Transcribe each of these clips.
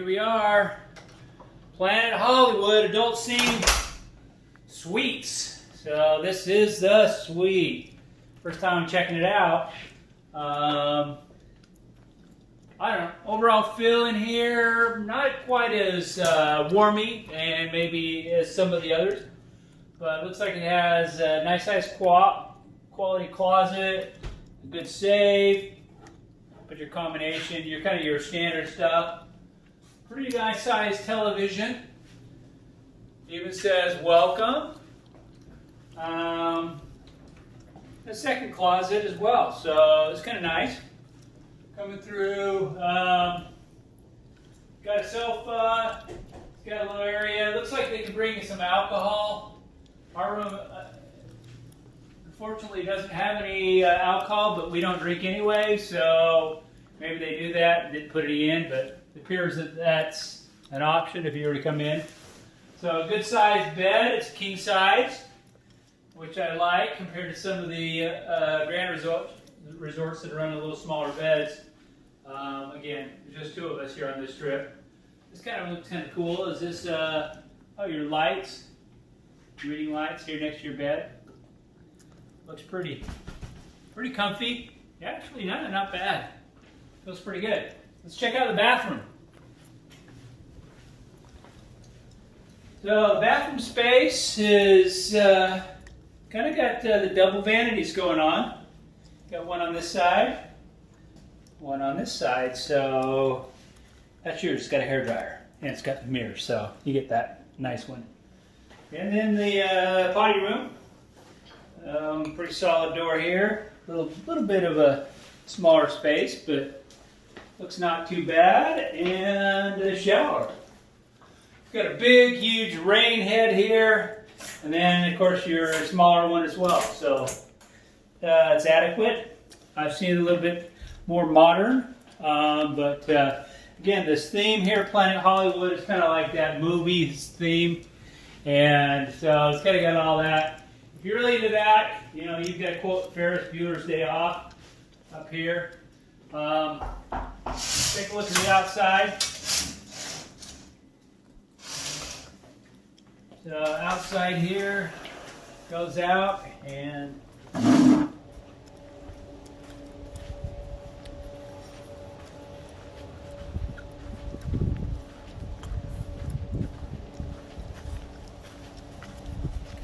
we are. Planet Hollywood Adult Scene Suites. So this is the suite. First time I'm checking it out. I don't know. Overall feel in here, not quite as warmy and maybe as some of the others. But it looks like it has a nice size quality closet, a good safe. Put your combination, your kind of your standard stuff. Pretty nice sized television. Even says welcome. A second closet as well, so it's kind of nice. Coming through, got a sofa. It's got a little area. Looks like they can bring you some alcohol. Our room, unfortunately, doesn't have any alcohol, but we don't drink anyway, so maybe they do that and didn't put it in, but it appears that that's an option if you were to come in. So a good sized bed. It's king size, which I like compared to some of the grand resorts that run a little smaller beds. Again, there's just two of us here on this trip. This kind of looks kind of cool. Is this, your lights, reading lights here next to your bed. Looks pretty comfy. Actually, not bad. Feels pretty good. Let's check out the bathroom. So the bathroom space is kind of got the double vanities going on. Got one on this side, one on this side. So that's yours. It's got a hairdryer and it's got the mirror, so you get that nice one. And then the potty room. Pretty solid door here. Little bit of a smaller space, but looks not too bad. And a shower. Got a big, huge rain head here, and then of course your smaller one as well. So it's adequate. I've seen it a little bit more modern, but again, this theme here, Planet Hollywood, is kind of like that movie theme, and so it's kind of got all that. If you're really into that, you know, you've got quote Ferris Bueller's Day Off up here. Take a look at the outside. So outside here goes out and kind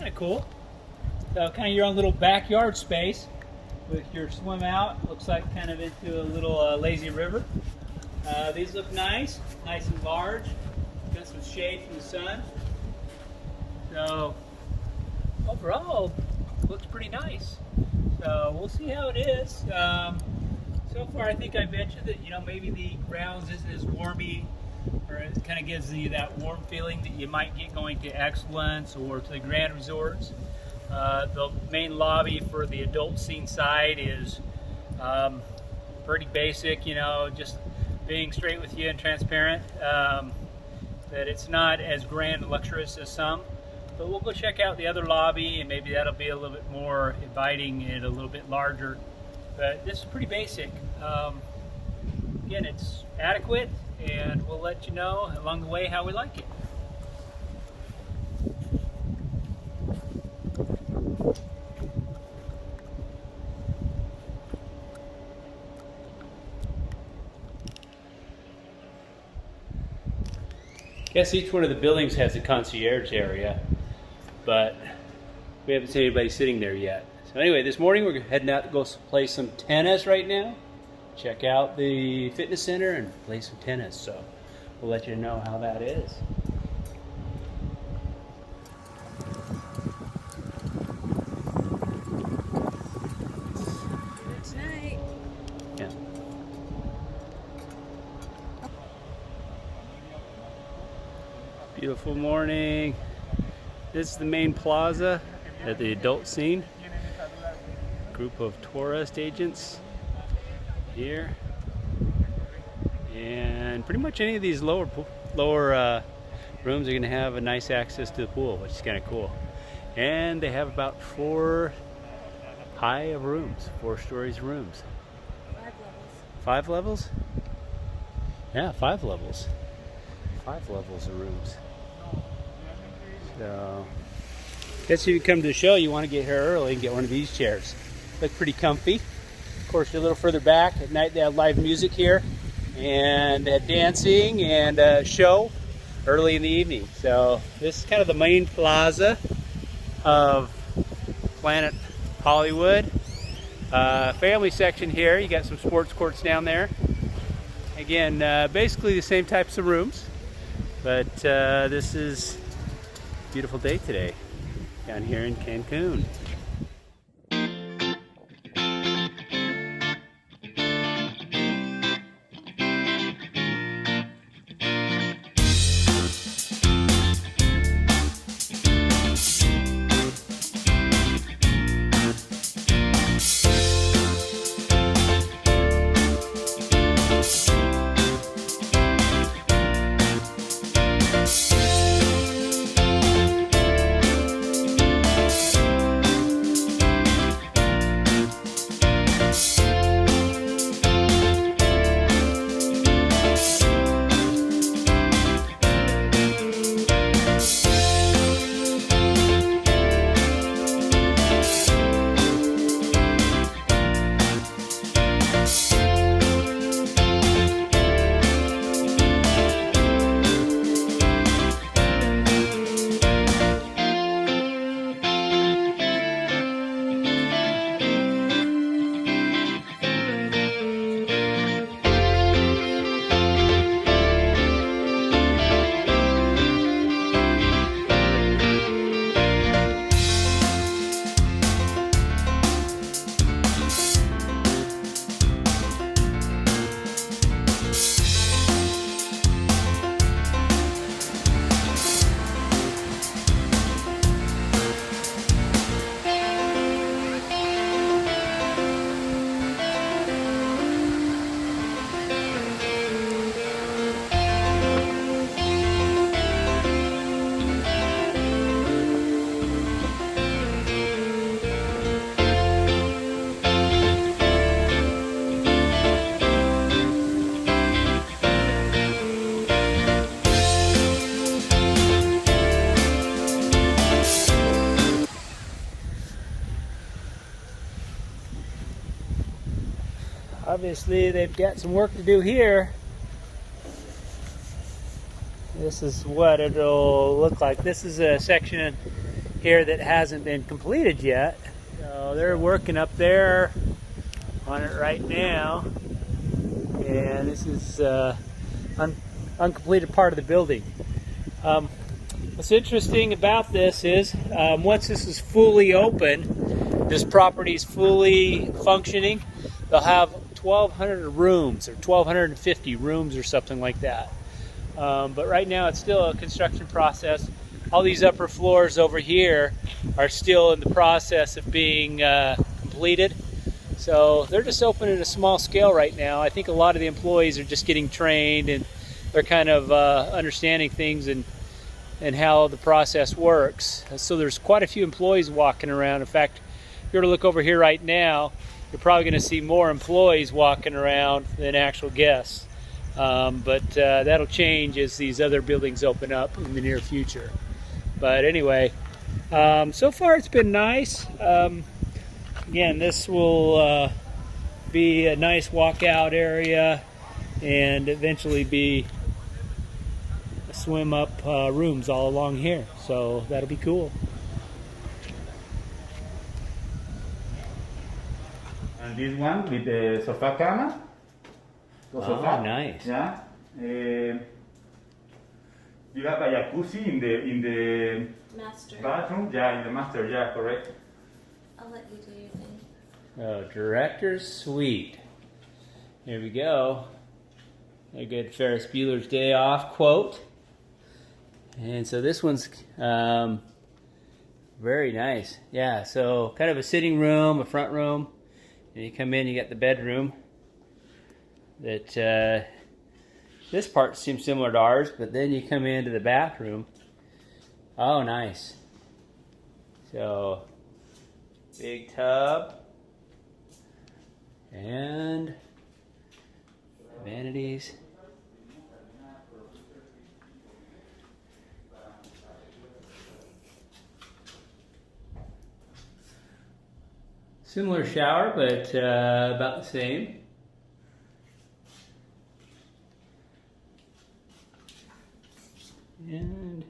of cool. So kind of your own little backyard space with your swim out. Looks like kind of into a little lazy river. These look nice and large. Got some shade from the sun. So overall, looks pretty nice. So we'll see how it is. So far, I think I mentioned that maybe the grounds isn't as warmy, or it kind of gives you that warm feeling that you might get going to Excellence or to the Grand Resorts. The main lobby for the adult scene side is pretty basic. Just being straight with you and transparent. That it's not as grand and luxurious as some. But we'll go check out the other lobby, and maybe that'll be a little bit more inviting and a little bit larger. But this is pretty basic. Again, it's adequate, and we'll let you know along the way how we like it. I guess each one of the buildings has a concierge area, but we haven't seen anybody sitting there yet. So anyway, this morning we're heading out to go play some tennis right now. Check out the fitness center and play some tennis. So we'll let you know how that is. Good night. Yeah. Beautiful morning. This is the main plaza at the adult scene. Group of tourist agents here, and pretty much any of these lower rooms are going to have a nice access to the pool, which is kind of cool. And they have about 4 high of rooms, 4 stories rooms. 5 levels. 5 levels? Yeah, 5 levels. 5 levels of rooms. So, guess if you come to the show, you want to get here early and get one of these chairs. Look pretty comfy. Of course, you're a little further back. At night, they have live music here, and dancing and a show early in the evening. So, this is kind of the main plaza of Planet Hollywood. Family section here. You got some sports courts down there. Again, basically the same types of rooms, but this is a beautiful day today down here in Cancun. Obviously, they've got some work to do here. This is what it'll look like. This is a section here that hasn't been completed yet. So they're working up there on it right now. And this is uncompleted part of the building. What's interesting about this is once this is fully open, this property is fully functioning, they'll have 1,200 rooms or 1,250 rooms or something like that. But right now it's still a construction process. All these upper floors over here are still in the process of being completed. So they're just open at a small scale right now. I think a lot of the employees are just getting trained and they're kind of understanding things and how the process works. So there's quite a few employees walking around. In fact, if you were to look over here right now, you're probably going to see more employees walking around than actual guests. But that'll change as these other buildings open up in the near future. But anyway, so far it's been nice. Again, this will be a nice walkout area and eventually be swim up rooms all along here. So that'll be cool. And this one with the sofa cama. Oh, nice. Yeah. You have a jacuzzi in the Master. bathroom. Yeah, in the master. Yeah, correct. I'll let you do your thing. Oh, director's suite. Here we go. A good Ferris Bueller's Day Off quote. And so this one's very nice. Yeah, so kind of a sitting room, a front room. And you come in, you got the bedroom. That this part seems similar to ours, but then you come into the bathroom. Oh, nice. So, big tub. And vanities. Similar shower, but about the same. And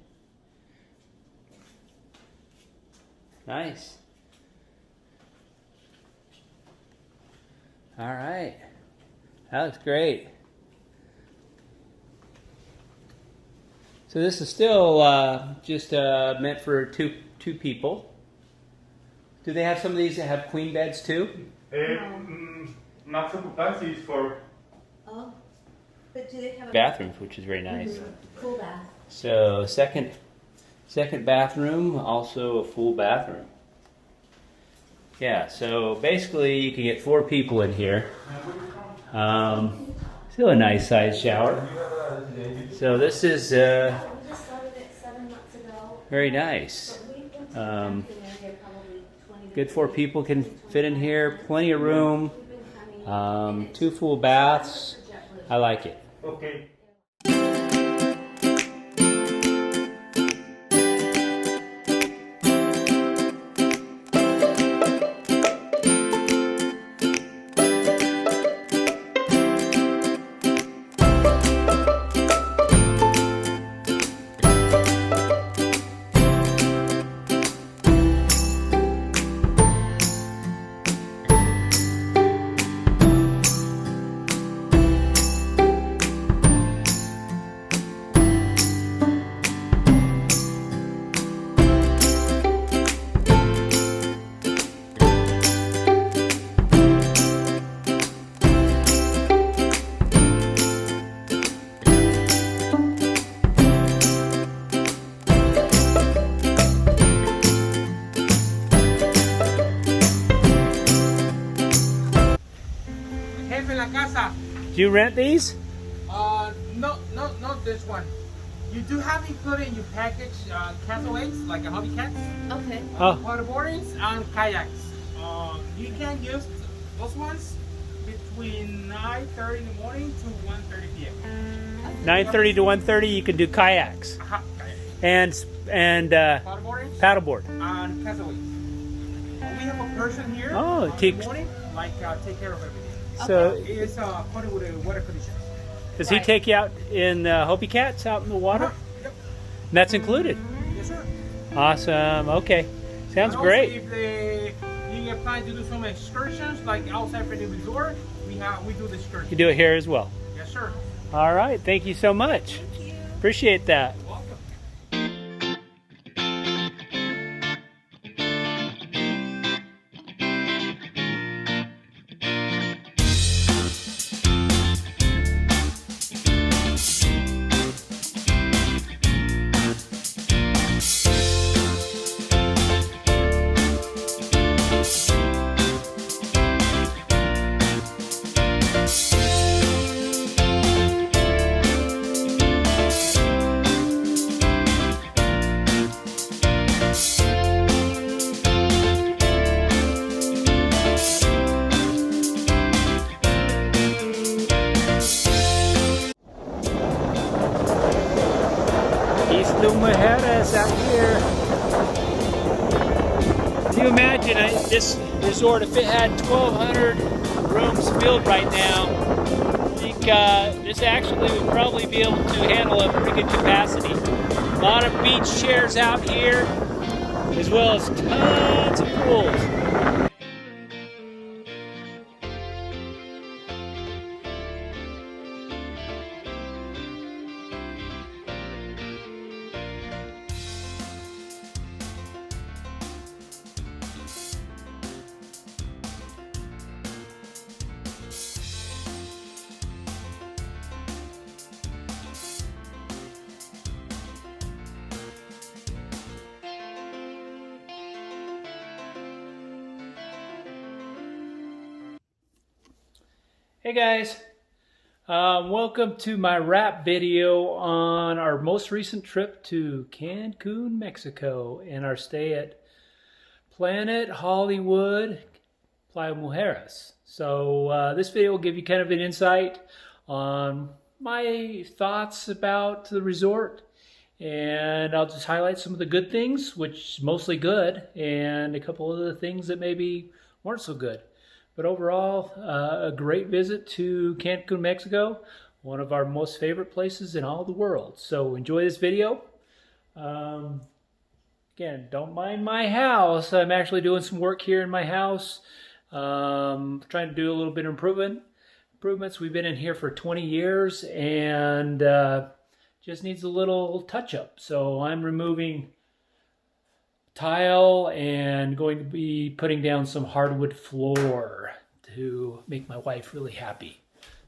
nice. All right, that looks great. So this is still just meant for two people. Do they have some of these that have queen beds too? Max occupancy is for Oh, but do they have a Bathrooms, which is very nice. full bath? So second bathroom, also a full bathroom. Yeah, so basically you can get 4 people in here. Still a nice size shower. So this is We just started it 7 months ago. very nice. But we've been Um, in there probably 20 to Good 4 people can fit in here. Plenty of room. We've been coming. 2 full baths. I like it. okay. Jefe la casa. Do you rent these? No, not this one. You do have included in your package castaways, like a hobby cats, Okay. Oh, water boardings, and kayaks. You can use those ones between 9:30 in the morning to 1:30 p.m. 9:30 to 1:30. You can do kayaks Kayaks, and water boardings, paddleboard. and castaways. We have a person here Oh, in the takes- morning, take care of everything. So It's according with the weather conditions. does he take you out in Hopi Cats out in the water? Yep. And that's included. Yes, sir. Awesome. Okay, sounds And also, great. If you get planned to do some excursions, like outside for the resort, we do the excursion. You do it here as well. Yes, sir. All right. Thank you so much. Thank you. Appreciate that. Welcome. Isla Mujeres out here. Can you imagine this resort, if it had 1,200 rooms filled right now, I think this actually would probably be able to handle a pretty good capacity. A lot of beach chairs out here, as well as tons of pools. Hey guys, welcome to my wrap video on our most recent trip to Cancun, Mexico, and our stay at Planet Hollywood Playa Mujeres. So this video will give you kind of an insight on my thoughts about the resort, and I'll just highlight some of the good things, which mostly good, and a couple of the things that maybe weren't so good. But overall, a great visit to Cancun, Mexico, one of our most favorite places in all the world. So enjoy this video. Again, don't mind my house. I'm actually doing some work here in my house. Trying to do a little bit of improvements. We've been in here for 20 years and just needs a little touch up. So I'm removing tile and going to be putting down some hardwood floor to make my wife really happy.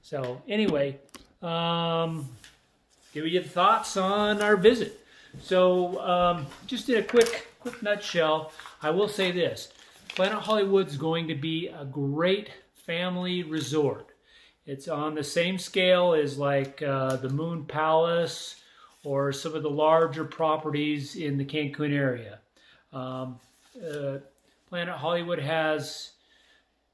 So anyway, give you the thoughts on our visit. So just in a quick nutshell, I will say this. Planet Hollywood's going to be a great family resort. It's on the same scale as like the Moon Palace or some of the larger properties in the Cancun area. Planet Hollywood has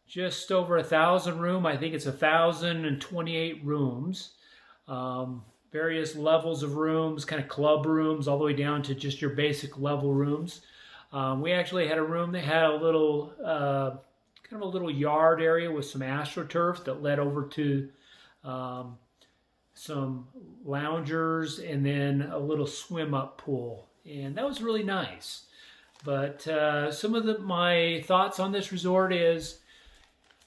just over 1,000 rooms. I think it's 1,028 rooms. Various levels of rooms, kind of club rooms, all the way down to just your basic level rooms. We actually had a room that had a little, kind of a little yard area with some AstroTurf that led over to some loungers and then a little swim-up pool. And that was really nice. But some of my thoughts on this resort is,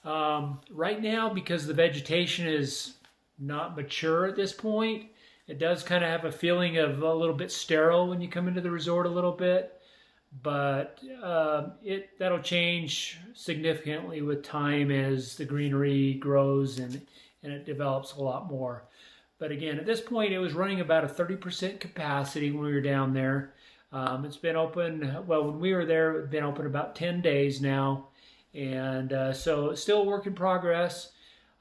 right now, because the vegetation is not mature at this point, it does kind of have a feeling of a little bit sterile when you come into the resort a little bit. But that'll change significantly with time as the greenery grows and it develops a lot more. But again, at this point, it was running about a 30% capacity when we were down there. It's been open, well, when we were there, it's been open about 10 days now. And so it's still a work in progress.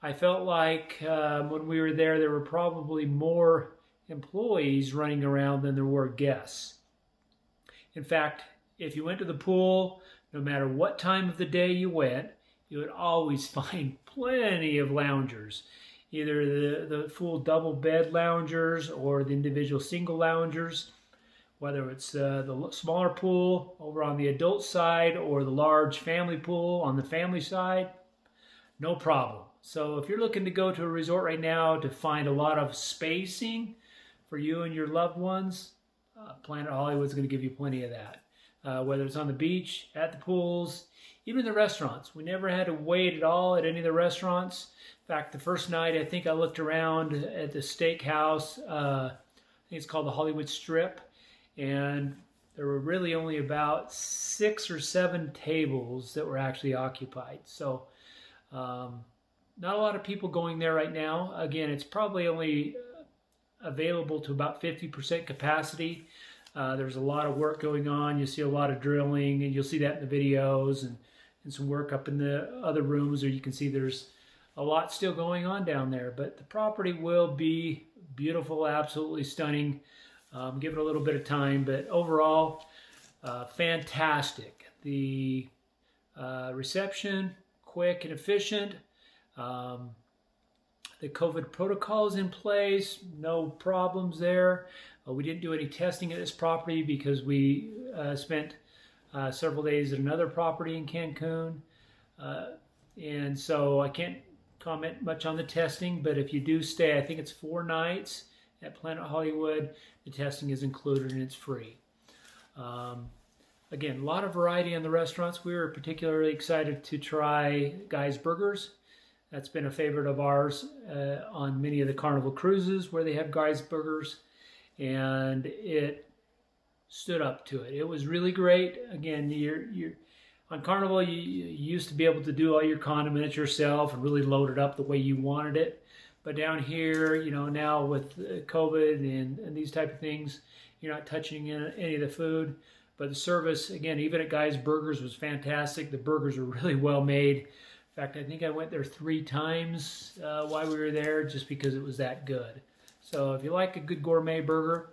I felt like when we were there were probably more employees running around than there were guests. In fact, if you went to the pool, no matter what time of the day you went, you would always find plenty of loungers. Either the full double bed loungers or the individual single loungers, whether it's the smaller pool over on the adult side or the large family pool on the family side, no problem. So if you're looking to go to a resort right now to find a lot of spacing for you and your loved ones, Planet Hollywood's going to give you plenty of that. Whether it's on the beach, at the pools, even the restaurants. We never had to wait at all at any of the restaurants. In fact, the first night, I think I looked around at the steakhouse. I think it's called the Hollywood Strip. And there were really only about 6 or 7 tables that were actually occupied. So not a lot of people going there right now. Again, it's probably only available to about 50% capacity. There's a lot of work going on. You'll see a lot of drilling, and you'll see that in the videos and some work up in the other rooms, or you can see there's a lot still going on down there. But the property will be beautiful, absolutely stunning. Give it a little bit of time, but overall, fantastic. The reception, quick and efficient. The COVID protocol is in place, no problems there. We didn't do any testing at this property because we spent several days at another property in Cancun. And so I can't comment much on the testing, but if you do stay, I think it's 4 nights at Planet Hollywood, the testing is included and it's free. Again, a lot of variety in the restaurants. We were particularly excited to try Guy's Burgers. That's been a favorite of ours on many of the Carnival cruises where they have Guy's Burgers, and it stood up to it. It was really great. Again, you're on Carnival, you used to be able to do all your condiments yourself and really load it up the way you wanted it. But down here, now with COVID and these type of things, you're not touching any of the food. But the service, again, even at Guy's Burgers, was fantastic. The burgers were really well made. In fact, I think I went there 3 times while we were there just because it was that good. So if you like a good gourmet burger,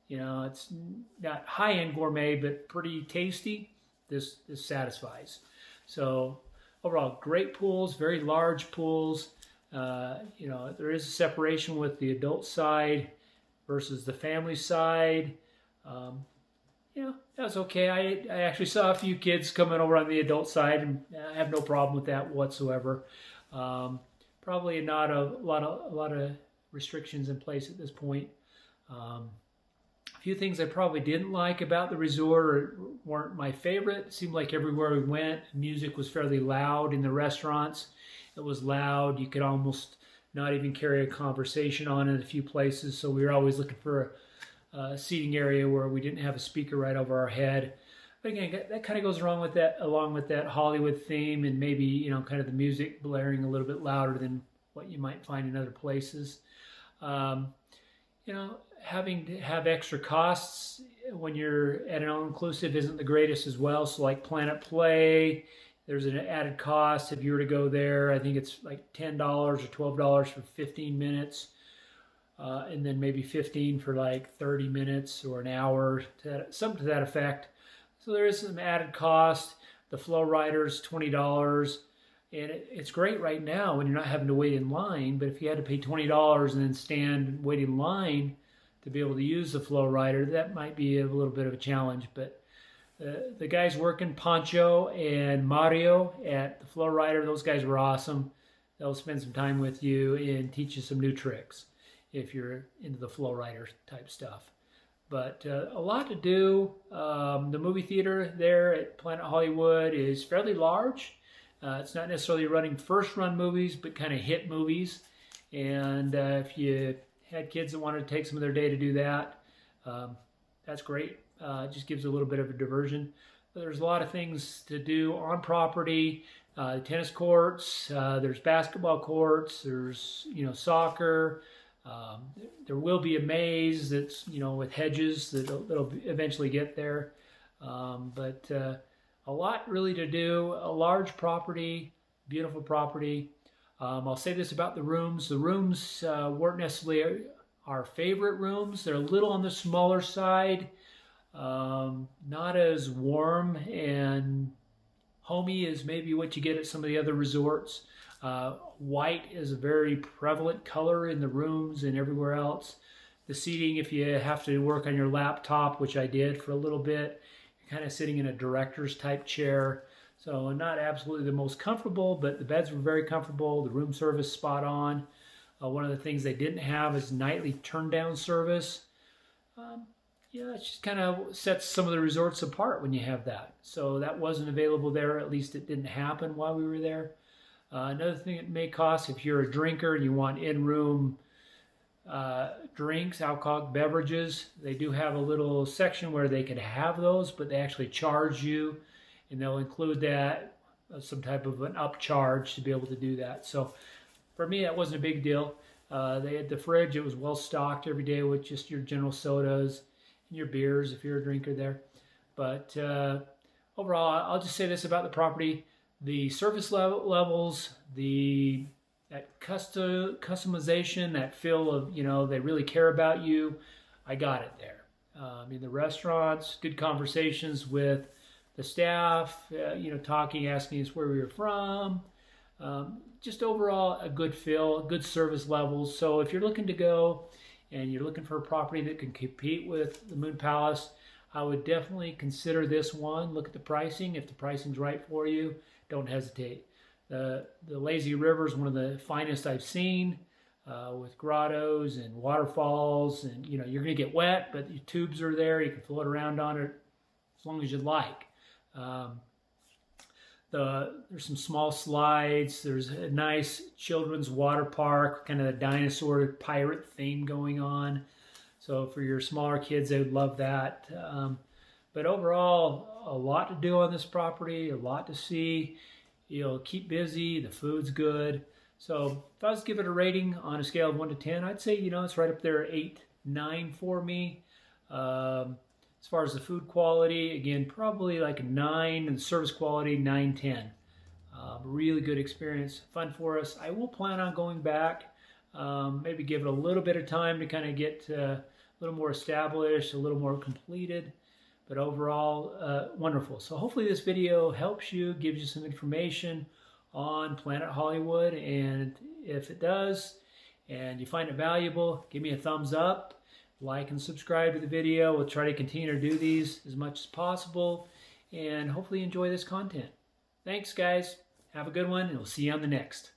it's not high-end gourmet, but pretty tasty, this satisfies. So overall, great pools, very large pools. There is a separation with the adult side versus the family side. that was okay. I actually saw a few kids coming over on the adult side, and I have no problem with that whatsoever. Probably not a lot of restrictions in place at this point. A few things I probably didn't like about the resort or weren't my favorite. It seemed like everywhere we went, music was fairly loud in the restaurants. It was loud. You could almost not even carry a conversation on in a few places. So we were always looking for a seating area where we didn't have a speaker right over our head. But again, that kind of goes along with that Hollywood theme, and maybe kind of the music blaring a little bit louder than what you might find in other places. Having to have extra costs when you're at an all-inclusive isn't the greatest as well. So like Planet Play, there's an added cost if you were to go there. I think it's like $10 or $12 for 15 minutes. And then maybe 15 for like 30 minutes or an hour, something to that effect. So there is some added cost. The Flow Rider's $20. And it's great right now when you're not having to wait in line. But if you had to pay $20 and then stand and wait in line to be able to use the Flow Rider, that might be a little bit of a challenge. But the guys working, Pancho and Mario at the Flow Rider, those guys were awesome. They'll spend some time with you and teach you some new tricks if you're into the Flow Rider type stuff. But a lot to do. The movie theater there at Planet Hollywood is fairly large. It's not necessarily running first-run movies, but kind of hit movies. And if you had kids that wanted to take some of their day to do that, that's great. It just gives a little bit of a diversion. But there's a lot of things to do on property. Tennis courts, there's basketball courts, there's soccer. There will be a maze that's with hedges that'll eventually get there. But a lot really to do. A large property, beautiful property. I'll say this about the rooms. The rooms weren't necessarily our favorite rooms. They're a little on the smaller side. Not as warm and homey as maybe what you get at some of the other resorts. White is a very prevalent color in the rooms and everywhere else. The seating, if you have to work on your laptop, which I did for a little bit, you're kind of sitting in a director's type chair. So not absolutely the most comfortable, but the beds were very comfortable. The room service spot on. One of the things they didn't have is nightly turn down service. It just kind of sets some of the resorts apart when you have that. So that wasn't available there. At least it didn't happen while we were there. Another thing it may cost, if you're a drinker and you want in-room drinks, alcoholic beverages, they do have a little section where they can have those, but they actually charge you, and they'll include that, some type of an upcharge to be able to do that. So for me, that wasn't a big deal. They had the fridge. It was well stocked every day with just your general sodas and your beers if you're a drinker there. But overall, I'll just say this about the property. The service levels, that customization, that feel of, they really care about you, I got it there. In the restaurants, good conversations with the staff, talking, asking us where we were from. Just overall a good feel, good service levels. So if you're looking to go and you're looking for a property that can compete with the Moon Palace, I would definitely consider this one. Look at the pricing. If the pricing's right for you, don't hesitate. The lazy river is one of the finest I've seen, with grottos and waterfalls, and you're going to get wet, but your tubes are there. You can float around on it as long as you like. There's some small slides. There's a nice children's water park, kind of the dinosaur pirate theme going on. So for your smaller kids, they would love that. But overall, a lot to do on this property, a lot to see. You'll keep busy. The food's good. So if I was to give it a rating on a scale of 1 to 10, I'd say, it's right up there, 8, 9 for me. As far as the food quality, again, probably like a 9, and the service quality, 9, 10. Really good experience, fun for us. I will plan on going back, maybe give it a little bit of time to kind of get a little more established, a little more completed. But overall, wonderful. So hopefully this video helps you, gives you some information on Planet Hollywood. And if it does, and you find it valuable, give me a thumbs up. like and subscribe to the video. We'll try to continue to do these as much as possible and hopefully enjoy this content. Thanks, guys. Have a good one, and we'll see you on the next.